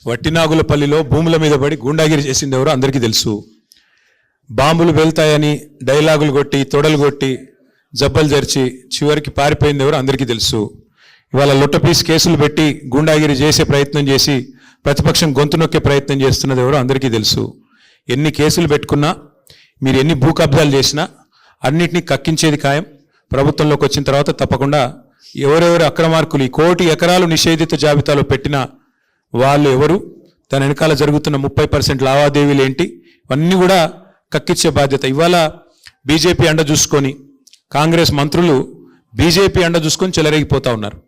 వట్టినాగులపల్లిలో భూముల మీద పడి గూండాగిరి చేసింది ఎవరో అందరికీ తెలుసు. బాంబులు వెళ్తాయని డైలాగులు కొట్టి తొడలు కొట్టి జబ్బలు జరిచి చివరికి పారిపోయింది ఎవరో అందరికీ తెలుసు. ఇవాళ లొట్టపీస్ కేసులు పెట్టి గూండాగిరి చేసే ప్రయత్నం చేసి ప్రతిపక్షం గొంతు నొక్కే ప్రయత్నం చేస్తున్నది ఎవరో అందరికీ తెలుసు. ఎన్ని కేసులు పెట్టుకున్నా, మీరు ఎన్ని భూ కబ్జాలు చేసినా అన్నిటినీ కక్కించేది ఖాయం. ప్రభుత్వంలోకి వచ్చిన తర్వాత తప్పకుండా ఎవరెవరు అక్రమార్కులు ఈ 1 కోటి ఎకరాలు నిషేధిత జాబితాలో పెట్టిన వాళ్ళు ఎవరు, దాని వెనకాల జరుగుతున్న 30% లావాదేవీలు ఏంటి, ఇవన్నీ కూడా కక్కించే బాధ్యత. ఇవాళ బీజేపీ అండ చూసుకొని కాంగ్రెస్ మంత్రులు బీజేపీ అండ చూసుకొని చెలరేగిపోతా ఉన్నారు.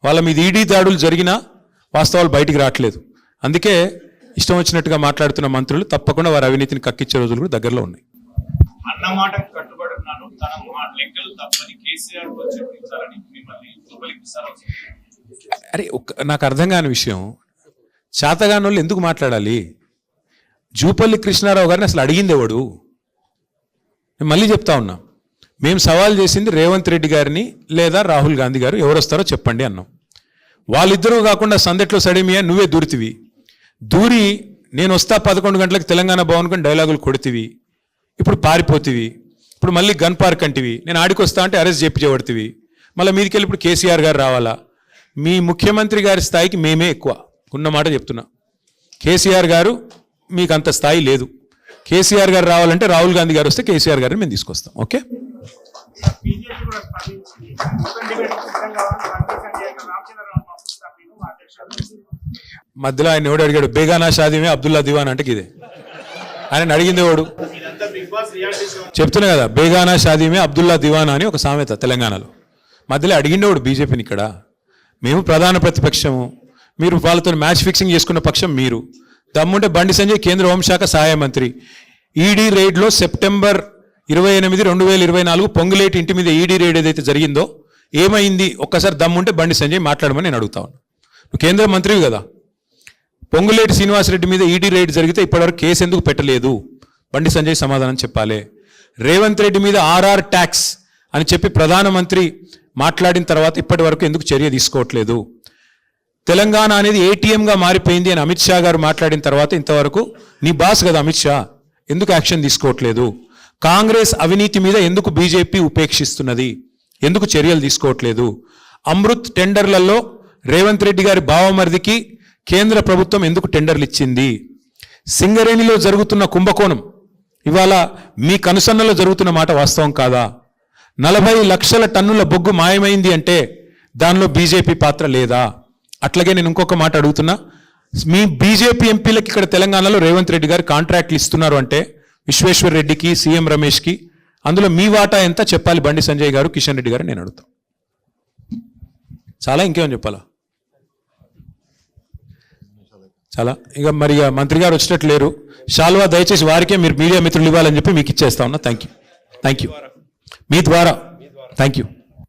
వాళ్ళ మీద ఈడీ దాడులు జరిగినా వాస్తవాలు బయటికి రావట్లేదు. అందుకే ఇష్టం వచ్చినట్టుగా మాట్లాడుతున్న మంత్రులు తప్పకుండా వారి అవినీతిని కక్కించే రోజులు కూడా దగ్గరలో ఉన్నాయి. అన్నమాట కట్టుబడున్నాను, తన లెక్కలు తప్పని కేసీఆర్ చెప్పించాలని మిమ్మల్ని అరే నాకు అర్థం కాని విషయం, చేతగాని వాళ్ళు ఎందుకు మాట్లాడాలి? జూపల్లి కృష్ణారావు గారిని అసలు అడిగింది ఎవడు? నేను మళ్ళీ చెప్తా ఉన్నా, మేము సవాల్ చేసింది రేవంత్ రెడ్డి గారిని లేదా రాహుల్ గాంధీ గారు ఎవరు వస్తారో చెప్పండి అన్నాం. వాళ్ళిద్దరూ కాకుండా సందట్లో సడేమియా నువ్వే దూరితివి. దూరి నేను వస్తా 11 గంటలకు తెలంగాణ భవన్ కొని డైలాగులు కొడితివి. ఇప్పుడు పారిపోతివి. ఇప్పుడు మళ్ళీ గన్ పార్క్ అంటివి. నేను ఆడికి వస్తా అంటే అరెస్ట్ చేయించబడుతుంది. మళ్ళీ మీదికి వెళ్ళి ఇప్పుడు కేసీఆర్ గారు రావాలా? మీ ముఖ్యమంత్రి గారి స్థాయికి మేమే ఎక్కువ ఉన్నమాట చెప్తున్నా. కేసీఆర్ గారు మీకు అంత స్థాయి లేదు. కేసీఆర్ గారు రావాలంటే రాహుల్ గాంధీ గారు వస్తే కేసీఆర్ గారిని మేము తీసుకొస్తాం. ఓకే, మధ్యలో ఆయన ఎవడు అడిగాడు బేగానా షాదీమే అబ్దుల్లా దివాన్ అంటే ఇదే ఆయన అడిగింది ఎవడు? చెప్తున్నా కదా, బేగానా షాదీమే అబ్దుల్లా దివాన్ అని ఒక సామెత తెలంగాణలో. మధ్యలో అడిగిండేవాడు బీజేపీని. ఇక్కడ మేము ప్రధాన ప్రతిపక్షము, మీరు వాళ్ళతో మ్యాచ్ ఫిక్సింగ్ చేసుకున్న పక్షం మీరు. దమ్ముంటే బండి సంజయ్ కేంద్ర హోంశాఖ సహాయ మంత్రి. ఈడీ రైడ్లో సెప్టెంబర్ 28, 2024 పొంగులేటి ఇంటి మీద ఈడీ రైడ్ ఏదైతే జరిగిందో ఏమైంది? ఒక్కసారి దమ్ముంటే బండి సంజయ్ మాట్లాడమని నేను అడుగుతా ఉన్నాను. నువ్వు కేంద్ర మంత్రివి కదా. పొంగులేటి శ్రీనివాసరెడ్డి మీద ఈడీ రైడ్ జరిగితే ఇప్పటివరకు కేసు ఎందుకు పెట్టలేదు? బండి సంజయ్ సమాధానం చెప్పాలి. రేవంత్ రెడ్డి మీద ఆర్ఆర్ ట్యాక్స్ అని చెప్పి ప్రధానమంత్రి మాట్లాడిన తర్వాత ఇప్పటి వరకు ఎందుకు చర్య తీసుకోవట్లేదు? తెలంగాణ అనేది ఏటీఎంగా మారిపోయింది అని అమిత్ షా గారు మాట్లాడిన తర్వాత ఇంతవరకు నీ బాస్ కదా అమిత్ షా, ఎందుకు యాక్షన్ తీసుకోవట్లేదు? కాంగ్రెస్ అవినీతి మీద ఎందుకు బీజేపీ ఉపేక్షిస్తున్నది? ఎందుకు చర్యలు తీసుకోవట్లేదు? అమృత్ టెండర్లలో రేవంత్ రెడ్డి గారి బావమరిదికి కేంద్ర ప్రభుత్వం ఎందుకు టెండర్లు ఇచ్చింది? సింగరేణిలో జరుగుతున్న కుంభకోణం ఇవాళ మీ కనుసన్నలో జరుగుతున్న మాట వాస్తవం కాదా? 40 లక్షల టన్నుల బొగ్గు మాయమైంది అంటే దానిలో బీజేపీ పాత్ర లేదా? అట్లాగే నేను ఇంకొక మాట అడుగుతున్నా, మీ బీజేపీ ఎంపీలకి ఇక్కడ తెలంగాణలో రేవంత్ రెడ్డి గారు కాంట్రాక్ట్లు ఇస్తున్నారు అంటే విశ్వేశ్వర్ రెడ్డికి, సీఎం రమేష్కి, అందులో మీ వాటా ఎంత చెప్పాలి బండి సంజయ్ గారు, కిషన్ రెడ్డి గారు? నేను అడుగుతాను. చాలా ఇంకేమని చెప్పాలా? చాలా. ఇక మరి మంత్రి గారు వచ్చినట్లు లేరు. షాల్వా దయచేసి వారికే మీరు మీడియా మిత్రులు ఇవ్వాలని చెప్పి మీకు ఇచ్చేస్తా ఉన్నా. థ్యాంక్ యూ మీ ద్వారా థ్యాంక్ యూ.